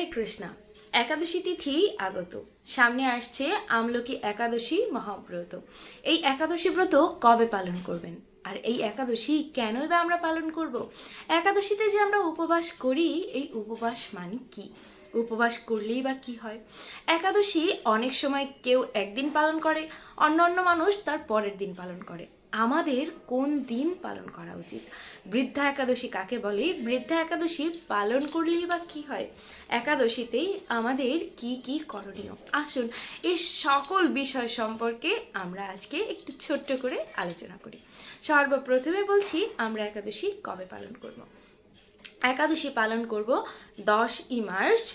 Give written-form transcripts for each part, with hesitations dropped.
হরে কৃষ্ণা। একাদশী তিথি আগত, সামনে আসছে আমলকি একাদশী মহাব্রত। এই একাদশী ব্রত কবে পালন করবেন, আর এই একাদশী কেনই বা আমরা পালন করব? একাদশীতে যে আমরা উপবাস করি, এই উপবাস মানে কি? উপবাস করলেই বা কি হয়? একাদশী অনেক সময় কেউ একদিন পালন করে, অন্য মানুষ তার পরের দিন পালন করে। আমাদের কোন দিন পালন করা উচিত? বৃদ্ধা একাদশী কাকে বলে? বৃদ্ধা একাদশী পালন করলেই বা কি হয়? একাদশীতে আমাদের কি কি করণীয়? আসুন এই সকল বিষয় সম্পর্কে আমরা আজকে একটু ছোট্ট করে আলোচনা করি। সর্বপ্রথমে বলছি আমরা একাদশী কবে পালন করব। একাদশী পালন করব 10ই মার্চ।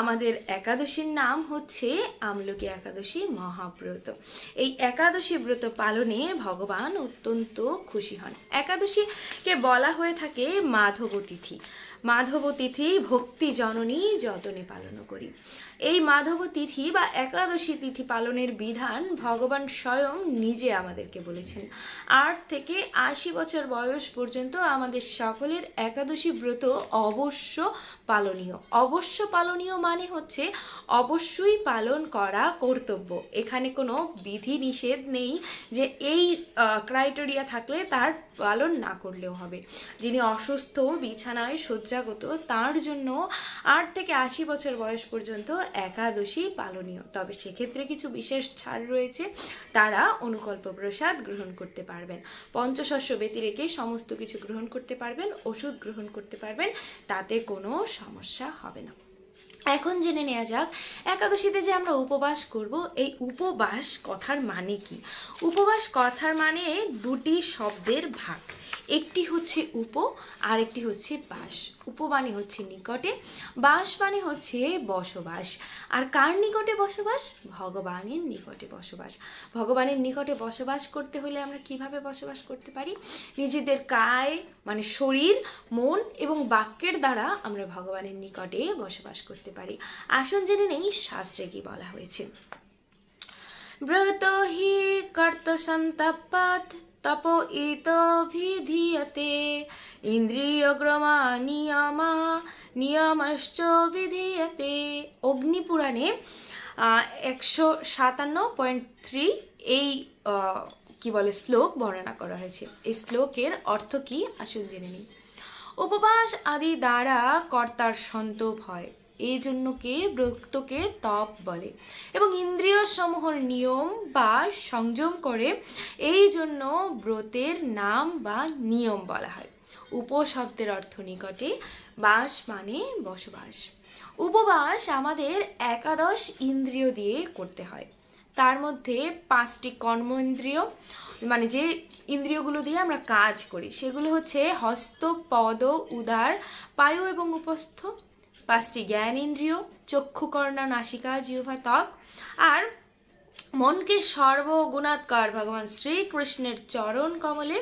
আমাদের একাদশীর নাম হচ্ছে আমলকি একাদশী মহাব্রত। এই একাদশী ব্রত পালনে ভগবান অত্যন্ত খুশি হন। একাদশীকে বলা হয়ে থাকে মাধব তিথি। মাধব তিথি ভক্তি জননী যতনে পালন করি। এই মাধব তিথি বা একাদশী তিথি পালনের বিধান ভগবান স্বয়ং নিজে আমাদেরকে বলেছেন। 8 থেকে 80 বছর বয়স পর্যন্ত আমাদের সকলের একাদশী ব্রত অবশ্য পালনীয়। অবশ্য পালনীয় মানে হচ্ছে অবশ্যই পালন করা কর্তব্য। এখানে কোনো বিধি নিষেধ নেই যে এই ক্রাইটেরিয়া থাকলে তার পালন না করলেও হবে। যিনি অসুস্থ, বিছানায় শয্যাগত, তার জন্য 8 থেকে 80 বছর বয়স পর্যন্ত একাদশী পালনীয়। তবে সেক্ষেত্রে কিছু বিশেষ ছাড় রয়েছে। তারা অনুকল্প প্রসাদ গ্রহণ করতে পারবেন, পঞ্চশস্য ব্যতিরেকে সমস্ত কিছু গ্রহণ করতে পারবেন, ওষুধ গ্রহণ করতে পারবেন, তাতে কোনো সমস্যা হবে না। এখন জেনে নেওয়া যাক একাদশীতে যে আমরা উপবাস করব, এই উপবাস কথার মানে কি? উপবাস কথার মানে দুটি শব্দের ভাগ। একটি হচ্ছে উপ, আর একটি হচ্ছে বাস। উপ মানে হচ্ছে নিকটে, বাস মানে হচ্ছে বসবাস। আর কার নিকটে বসবাস? ভগবানের নিকটে বসবাস। ভগবানের নিকটে বসবাস করতে হলে আমরা কিভাবে বসবাস করতে পারি? নিজেদের কায় মানে শরীর, মন এবং বাক্যের দ্বারা আমরা ভগবানের নিকটে বসবাস করতে পারি। আসুন জেনে নেই শাস্ত্রে কি বলা হয়েছে। ব্রত হি কর্ত সন্তপাত তপো ইতভিধীয়তে ইন্দ্রিয়গ্রমা নিয়মা নিয়মশ্চ বিধীয়তে। অগ্নিপুরাণে 157.3 এই কি বলে শ্লোক বর্ণনা করা হয়েছে। এই শ্লোকের অর্থ কি আসুন জেনে নিই। উপবাস আদি দ্বারা কর্তার সন্তোপ হয়, এই জন্য কে ব্রতকে তপ বলে, এবং ইন্দ্রিয় সমূহের নিয়ম বা সংযম করে, এই জন্য ব্রতের নাম বা নিয়ম বলা হয়। উপ শব্দের অর্থ নিকটে, বাস মানে বসবাস। উপবাস আমাদের একাদশ ইন্দ্রিয় দিয়ে করতে হয়। তার মধ্যে 5টি কর্ম ইন্দ্রিয়, মানে যে ইন্দ্রিয়গুলো দিয়ে আমরা কাজ করি, সেগুলো হচ্ছে হস্ত, পদ, উদর, পায়ু এবং উপস্থ। 5টি জ্ঞান ইন্দ্রিয়, চক্ষু, কর্ণ, নাসিকা, জিহ্বা, ত্বক। আর মনকে সর্বগুণাৎকর ভগবান শ্রীকৃষ্ণের চরণ কমলে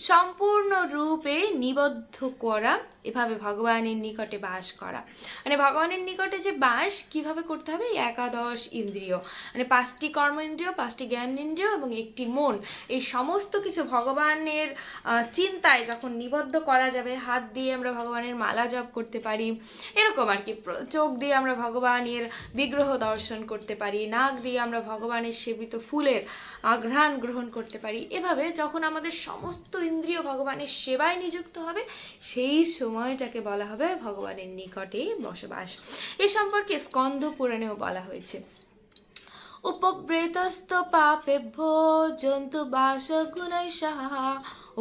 সম্পূর্ণ রূপে নিবদ্ধ করা, এভাবে ভগবানের নিকটে বাস করা। মানে ভগবানের নিকটে যে বাস কিভাবে করতে হবে? একাদশ ইন্দ্রিয়, মানে 5টি কর্ম ইন্দ্রিয়, 5টি জ্ঞান ইন্দ্রিয় এবং একটি মন, এই সমস্ত কিছু ভগবানের চিন্তায় যখন নিবদ্ধ করা যাবে, হাত দিয়ে আমরা ভগবানের মালা জপ করতে পারি, এরকম আর কি। চোখ দিয়ে আমরা ভগবানের বিগ্রহ দর্শন করতে পারি, নাক দিয়ে আমরা ভগবানের সেবিত ফুলের ঘ্রাণ গ্রহণ করতে পারি। এভাবে যখন আমাদের সমস্ত ইন্দ্রিয় ভগবানের সেবায় নিযুক্ত হবে, সেই সময়টাকে বলা হবে ভগবানের নিকটে বসবাস। এ সম্পর্কে স্কন্দ পুরাণেও বলা হয়েছে, উপব্রেতস্ত পাপেভ্যো জন্তু বাস গুণৈঃসহ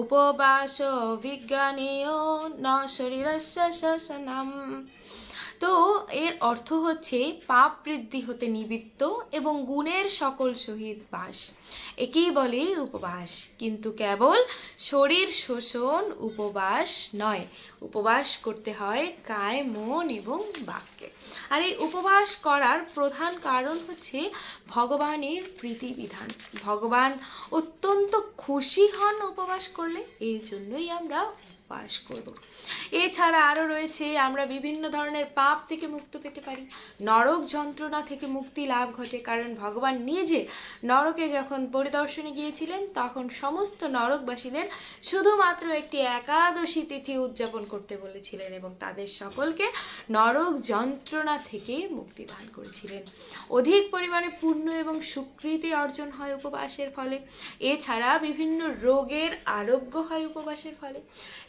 উপবাস বিজ্ঞানেয় ন শরীরস্য শাসনম। তো এর অর্থ হচ্ছে পাপ বৃদ্ধি হতে নিবৃত্ত এবং গুণের সকল সহিত বাস, একেই বলে উপবাস। কিন্তু কেবল শরীর শোষণ উপবাস নয়, উপবাস করতে হয় কায়, মন এবং বাক্যে। আর এই উপবাস করার প্রধান কারণ হচ্ছে ভগবানের প্রীতিবিধান। ভগবান অত্যন্ত খুশি হন উপবাস করলে, এই জন্যই আমরা উপবাস করব। এছাড়া আরও রয়েছে আমরা বিভিন্ন ধরনের পাপ থেকে মুক্ত পেতে পারি, নরক যন্ত্রণা থেকে মুক্তি লাভ ঘটে, কারণ ভগবান নিজে নরকে যখন পরিদর্শনে গিয়েছিলেন তখন সমস্ত নরকবাসীদের শুধুমাত্র একটি একাদশী তিথি উদযাপন করতে বলেছিলেন এবং তাদের সকলকে নরক যন্ত্রণা থেকে মুক্তি দান করেছিলেন। অধিক পরিমাণে পুণ্য এবং স্বীকৃতি অর্জন হয় উপবাসের ফলে। এছাড়া বিভিন্ন রোগের আরোগ্য হয় উপবাসের ফলে।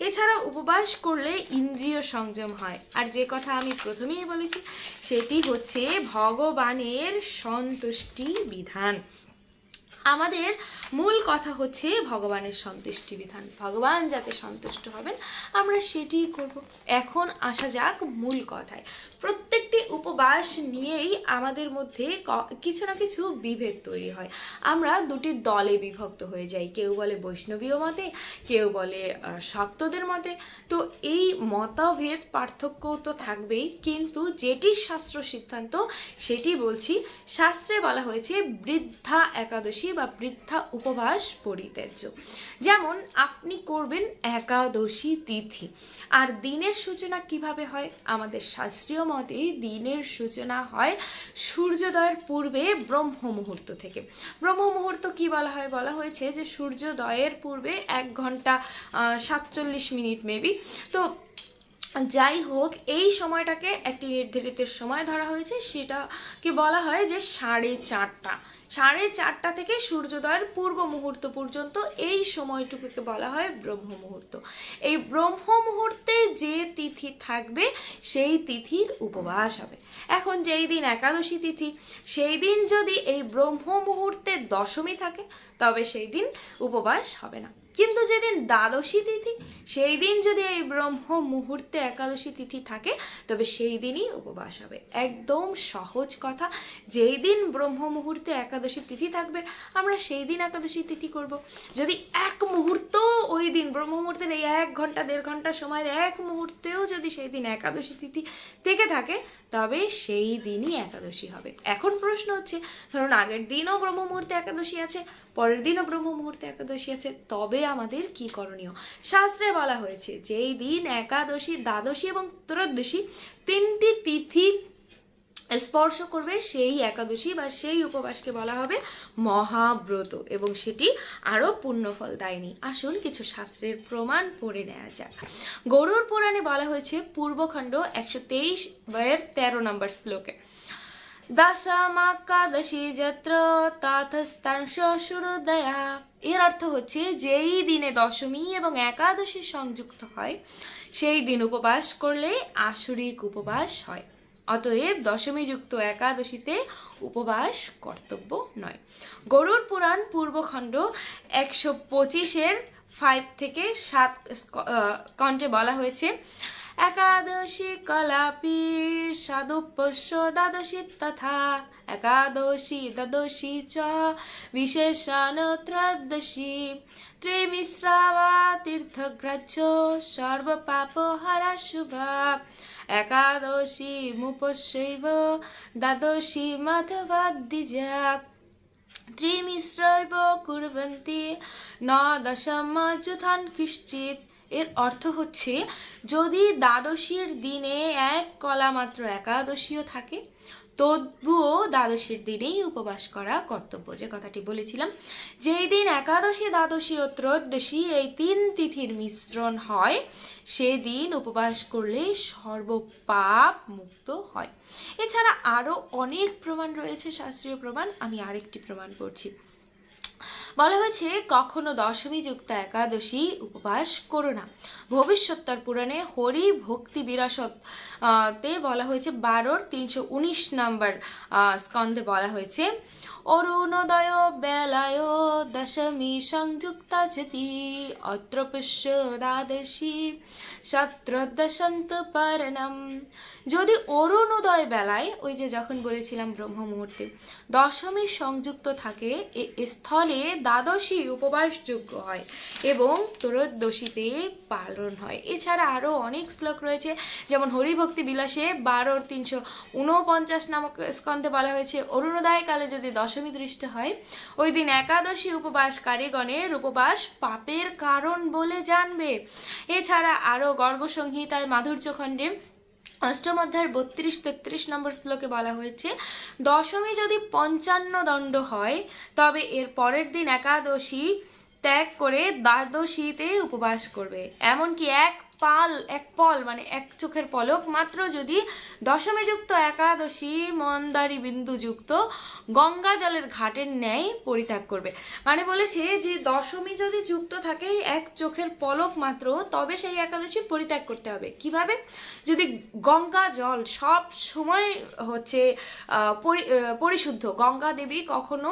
এছাড়া উপবাস করলে ইন্দ্রিয় সংযম হয়, আর যে কথা আমি প্রথমেই বলেছি সেটি হচ্ছে ভগবানের সন্তুষ্টি বিধান। আমাদের মূল কথা হচ্ছে ভগবানের সন্তুষ্টি বিধান, ভগবান যাতে সন্তুষ্ট হবেন আমরা সেটিই করব। এখন আসা যাক মূল কথায়। প্রত্যেকটি উপবাস নিয়েই আমাদের মধ্যে কিছু না কিছু বিভেদ তৈরি হয়। আমরা দুটি দলে বিভক্ত হয়ে যাই, কেউ বলে বৈষ্ণবীয় মতে, কেউ বলে শাক্তদের মতে। তো এই মতভেদ পার্থক্য তো থাকবেই, কিন্তু যেটি শাস্ত্র সিদ্ধান্ত সেটি বলছি। শাস্ত্রে বলা হয়েছে বৃদ্ধা একাদশী বা বৃদ্ধা উপবাস পরিত্যাজ্য। যেমন আপনি করবেন একাদশী তিথি, আর দিনের সূচনা কিভাবে হয়? আমাদের শাস্ত্রীয় মতে দিনের সূচনা হয় সূর্যোদয়ের পূর্বে ব্রহ্ম মুহূর্ত থেকে। ব্রহ্ম মুহূর্ত কি বলা হয়? বলা হয়েছে যে সূর্যোদয়ের পূর্বে 1 ঘন্টা 47 মিনিট মেবি। তো যাই হোক, এই সময়টাকে একটি নির্ধারিত সময় ধরা হয়েছে, সেটাকে বলা হয় যে 4:30। 4:30 থেকে সূর্যোদয়ের পূর্ব মুহূর্ত পর্যন্ত এই সময়টুকুকে বলা হয় ব্রহ্ম মুহূর্ত। এই ব্রহ্ম মুহূর্তে যে তিথি থাকবে সেই তিথির উপবাস হবে। এখন যেই দিন একাদশী তিথি, সেই দিন যদি এই ব্রহ্ম মুহূর্তে দশমী থাকে তবে সেই দিন উপবাস হবে না। কিন্তু যেদিন দ্বাদশী তিথি, সেই দিন যদি এই ব্রহ্ম মুহূর্তে একাদশী তিথি থাকে তবে সেই দিনই উপবাস হবে। একদম সহজ কথা, যেই দিন ব্রহ্ম মুহূর্তে একাদশী তিথি থাকবে আমরা সেই দিন একাদশী তিথি করব। যদি এক মুহূর্ত ওই দিন ব্রহ্ম মুহূর্তের এই 1 ঘন্টা 1.5 ঘন্টা সময়ের এক মুহূর্তেও যদি সেই দিন একাদশী তিথি থেকে থাকে তবে সেই দিনই একাদশী হবে। এখন প্রশ্ন হচ্ছে, ধরুন আগের দিনও ব্রহ্ম মুহূর্তে একাদশী আছে, পরের দিনও ব্রহ্ম মুহূর্তে একাদশী আছে, তবে আমাদের কি করণীয়? শাস্ত্রে বলা হয়েছে যেই দিন একাদশী, দ্বাদশী এবং ত্রয়োদশী 3টি তিথি স্পর্শ করবে সেই একাদশী বা সেই উপবাসকে বলা হবে মহাব্রত, এবং সেটি আরো পুণ্যফল দায়নি। আসুন কিছু শাস্ত্রের প্রমাণ পড়ে নেওয়া যাক। গরুড় পুরাণে বলা হয়েছে পূর্বখণ্ড 123 13 নম্বর শ্লোকে, দশমাকাদশী যত্র ততস্তাংশ সূর্যোদয়া। এর অর্থ হচ্ছে যেই দিনে দশমী এবং একাদশী সংযুক্ত হয় সেই দিন উপবাস করলে আসরিক উপবাস হয়। অতএব দশমী যুক্ত একাদশীতে উপবাস কর্তব্য নয়। গরুড় পুরাণ পূর্বখণ্ড 125 5 থেকে 7 কণ্ঠে বলা হয়েছে, একাদশী কলাপি সাদুপস্য দ্বাদশী তথা একাদশী দ্বাদশী চ বিশেষণ ত্রয়োদশী ত্রিমিশ্রাবা তীর্থগ্রাহ্য সর্বপাপহারা শুভা একাদশী মুপস্যৈব দ্বাদশী মাধবাদ্বিজা ত্রিমিশ্রৈব কুর্বন্তি ন দশম যুথান খ্রিশ্চিত। এর অর্থ হচ্ছে যদি দ্বাদশীর দিনে 1 কলা মাত্র একাদশীও থাকে তবুও দ্বাদশীর দিনেই উপবাস করা কর্তব্য। যে কথাটি বলেছিলাম, যেই দিন একাদশী, দ্বাদশী ও ত্রয়োদশী এই 3 তিথির মিশ্রণ হয় সেদিন উপবাস করলে সর্বপাপ মুক্ত হয়। এছাড়া আরো অনেক প্রমাণ রয়েছে, শাস্ত্রীয় প্রমাণ। আমি আরেকটি প্রমাণ পড়ছি। বলা হয়েছে কখনো দশমী যুক্ত একাদশী উপবাস করো না। ভবিষ্যোত্তর পুরাণে হরি ভক্তি বিরাসত তে বলা হয়েছে 12-319 নম্বর স্কন্ধে বলা হয়েছে, অরুণোদয় বেলায় দশমী সংযুক্তা যতি অত্র পুষ্য দ্বাদশী সত্রদশন্ত পরণম। যদি অরুণোদয় বেলায়, ওই যে যখন বলেছিলাম ব্রহ্ম মুহূর্তে, দশমী সংযুক্ত থাকে, এ স্থলে দ্বাদশী উপবাসযোগ্য হয় এবং ত্রয়োদশীতে পালন হয়। এছাড়া আরও অনেক শ্লোক রয়েছে, যেমন হরিভক্তি বিলাসে 12:349 নামক স্কন্ধে বলা হয়েছে, অরুণোদয় কালে যদি দশমী দৃষ্ট হয়, ওই দিন একাদশী উপবাসকারীগণের উপবাস পাপের কারণ বলে জানবে। এছাড়া আরও গর্গ সংহিতায় মাধুর্য খণ্ডে অষ্টম অধ্যায়ের 32-33 নম্বর শ্লোকে বলা হয়েছে, দশমী যদি 55 দণ্ড হয় তবে এর পরের দিন একাদশী ত্যাগ করে দ্বাদশীতে উপবাস করবে। এমনকি এক পল মানে এক চোখের পলক মাত্র যদি দশমী যুক্ত একাদশী মন্দারী বিন্দু যুক্ত গঙ্গা জলের ঘাটের ন্যায় পরিত্যাগ করবে। মানে বলেছে যে দশমী যদি যুক্ত থাকে এক চোখের পলক মাত্র, তবে সেই একাদশী পরিত্যাগ করতে হবে। কিভাবে? যদি গঙ্গা জল সব সময় হচ্ছে পরিশুদ্ধ, গঙ্গা দেবী কখনো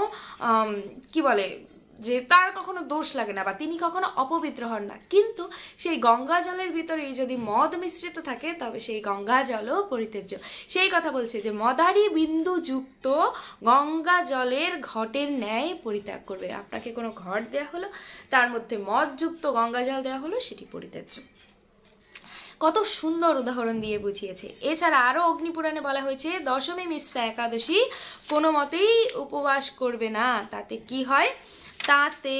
কি বলে যে তার কখনো দোষ লাগে না বা তিনি কখনো অপবিত্র হন না, কিন্তু সেই গঙ্গা জলের ভিতরেই যদি মদ মিশ্রিত থাকে তবে সেই গঙ্গা জলও পরিত্যাজ্য। সেই কথা বলছে যে মদারি বিন্দু যুক্ত গঙ্গা জলের ঘটের ন্যায় পরিত্যাগ করবে। আপনাকে কোনো ঘট দেয়া হলো, তার মধ্যে মদ যুক্ত গঙ্গা জল দেওয়া হলো, সেটি পরিত্যাজ্য। কত সুন্দর উদাহরণ দিয়ে বুঝিয়েছে। এছাড়া আরও অগ্নিপুরাণে বলা হয়েছে, দশমী মিশ্রা একাদশী কোনো মতেই উপবাস করবে না, তাতে কি হয়? তাতে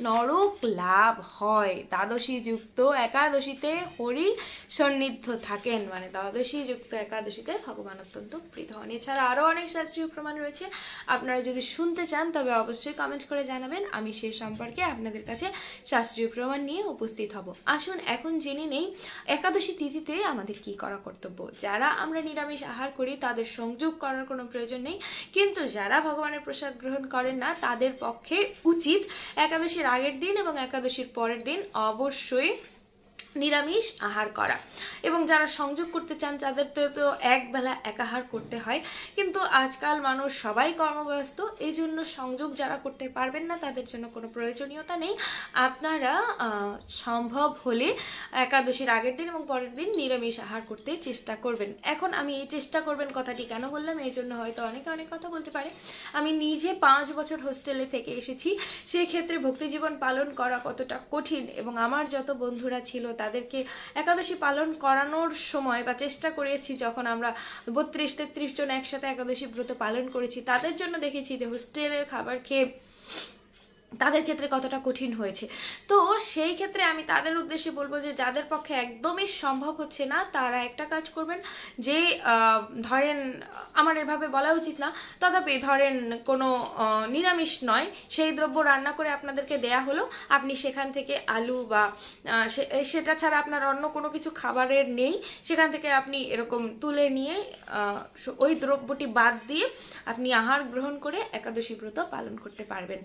নরক লাভ হয়। দ্বাদশী যুক্ত একাদশীতে হরি সন্নিধ্য থাকেন, মানে দ্বাদশী যুক্ত একাদশীতে ভগবান অত্যন্ত প্রীত হন। এছাড়া আরও অনেক শাস্ত্রীয় প্রমাণ রয়েছে, আপনারা যদি শুনতে চান তবে অবশ্যই কমেন্ট করে জানাবেন, আমি সে সম্পর্কে আপনাদের কাছে শাস্ত্রীয় প্রমাণ নিয়ে উপস্থিত হব। আসুন এখন জেনে নেই একাদশী তিথিতে আমাদের কি করা কর্তব্য। যারা আমরা নিরামিষ আহার করি তাদের সংযোগ করার কোনো প্রয়োজন নেই, কিন্তু যারা ভগবানের প্রসাদ গ্রহণ করেন না তাদের পক্ষে উচিত একাদশীর আগের দিন এবং একাদশীর পরের দিন অবশ্যই নিরামিষ আহার করা। এবং যারা সংযোগ করতে চান তাদের তো একবেলা একাহার করতে হয়, কিন্তু আজকাল মানুষ সবাই কর্মব্যস্ত, এই জন্য সংযোগ যারা করতে পারবেন না তাদের জন্য কোনো প্রয়োজনীয়তা নেই। আপনারা সম্ভব হলে একাদশীর আগের দিন এবং পরের দিন নিরামিষ আহার করতে চেষ্টা করবেন। এখন আমি এই চেষ্টা করবেন কথাটি কেন বললাম, এই জন্য হয়তো অনেকে অনেক কথা বলতে পারে। আমি নিজে 5 বছর হোস্টেলে থেকে এসেছি, সেই ক্ষেত্রে ভক্তিজীবন পালন করা কতটা কঠিন, এবং আমার যত বন্ধুরা ছিল তাদেরকে একাদশী পালন করানোর সময় বা চেষ্টা করেছি, যখন আমরা 32-33 জন একসাথে একাদশী ব্রত পালন করেছি, তাদের জন্য দেখেছি যে হোস্টেলের খাবার খেয়ে তাদের ক্ষেত্রে কতটা কঠিন হয়েছে। তো সেই ক্ষেত্রে আমি তাদের উদ্দেশ্যে বলবো যে যাদের পক্ষে একদমই সম্ভব হচ্ছে না তারা একটা কাজ করবেন, যে ধরেন আমার এভাবে বলা উচিত না, তথাপি ধরেন কোনো নিরামিষ নয় সেই দ্রব্য রান্না করে আপনাদেরকে দেয়া হলো, আপনি সেখান থেকে আলু বা সেটা ছাড়া আপনার অন্য কোনো কিছু খাবারের নেই, সেখান থেকে আপনি এরকম তুলে নিয়ে ওই দ্রব্যটি বাদ দিয়ে আপনি আহার গ্রহণ করে একাদশী ব্রত পালন করতে পারবেন।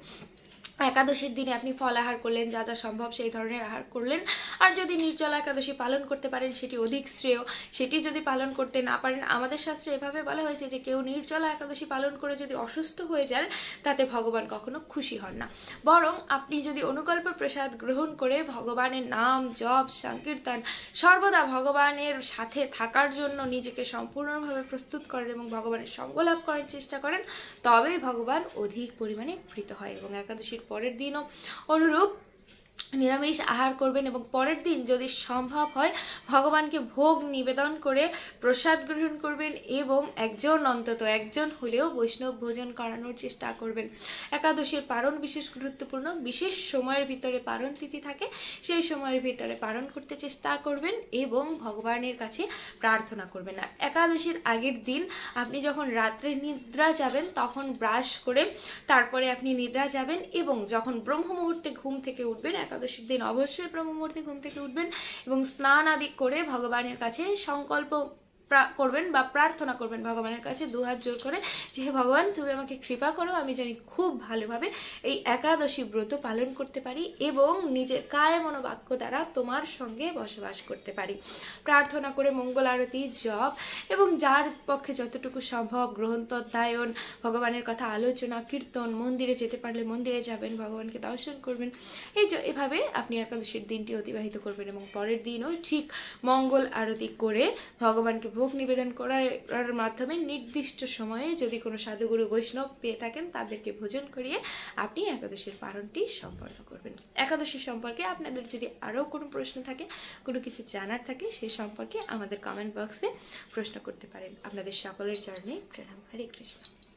একাদশীর দিনে আপনি ফল আহার করলেন, যা যা সম্ভব সেই ধরনের আহার করলেন। আর যদি নির্জলা একাদশী পালন করতে পারেন সেটি অধিক শ্রেয়। সেটি যদি পালন করতে না পারেন, আমাদের শাস্ত্রে এভাবে বলা হয়েছে যে কেউ নির্জলা একাদশী পালন করে যদি অসুস্থ হয়ে যান তাতে ভগবান কখনো খুশি হন না, বরং আপনি যদি অনুকল্প প্রসাদ গ্রহণ করে ভগবানের নাম জপ সংকীর্তন সর্বদা ভগবানের সাথে থাকার জন্য নিজেকে সম্পূর্ণভাবে প্রস্তুত করেন এবং ভগবানের সঙ্গ লাভ করার চেষ্টা করেন, তবেই ভগবান অধিক পরিমাণে প্রীত হয়। এবং একাদশীর পরের দিনও অনুরূপ নিরামিষ আহার করবেন এবং পরের দিন যদি সম্ভব হয় ভগবানকে ভোগ নিবেদন করে প্রসাদ গ্রহণ করবেন এবং অন্তত একজন হলেও বৈষ্ণব ভোজন করানোর চেষ্টা করবেন। একাদশীর পারণ বিশেষ গুরুত্বপূর্ণ, বিশেষ সময়ের ভিতরে পারণ তিথি থাকে, সেই সময়ের ভিতরে পারণ করতে চেষ্টা করবেন এবং ভগবানের কাছে প্রার্থনা করবেন। আর একাদশীর আগের দিন আপনি যখন রাত্রে নিদ্রা যাবেন তখন ব্রাশ করে তারপরে আপনি নিদ্রা যাবেন, এবং যখন ব্রহ্ম মুহূর্তে ঘুম থেকে উঠবেন, একাদশীর দিন অবশ্যই ব্রহ্ম মুহূর্তে ঘুম থেকে উঠবেন এবং স্নান আদি করে ভগবানের কাছে সংকল্প করবেন বা প্রার্থনা করবেন ভগবানের কাছে দুহাত জোর করে, যে হে ভগবান তুমি আমাকে কৃপা করো, আমি জানি খুব ভালোভাবে এই একাদশী ব্রত পালন করতে পারি এবং নিজের কায় মনোবাক্য দ্বারা তোমার সঙ্গে বসবাস করতে পারি। প্রার্থনা করে মঙ্গল আরতি জপ এবং যার পক্ষে যতটুকু সম্ভব গ্রন্থ অধ্যয়ন, ভগবানের কথা আলোচনা কীর্তন, মন্দিরে যেতে পারলে মন্দিরে যাবেন, ভগবানকে দর্শন করবেন। এভাবে আপনি একাদশীর দিনটি অতিবাহিত করবেন এবং পরের দিনও ঠিক মঙ্গল আরতি করে ভগবানকে ভোগ নিবেদন করার মাধ্যমে নির্দিষ্ট সময়ে যদি কোনো সাধুগুরু বৈষ্ণব পেয়ে থাকেন তাদেরকে ভোজন করিয়ে আপনি একাদশীর পালনটি সম্পন্ন করবেন। একাদশী সম্পর্কে আপনাদের যদি আরও কোনো প্রশ্ন থাকে, কোনো কিছু জানার থাকে, সে সম্পর্কে আমাদের কমেন্ট বক্সে প্রশ্ন করতে পারেন। আপনাদের সকলের চরণে প্রণাম। হরে কৃষ্ণ।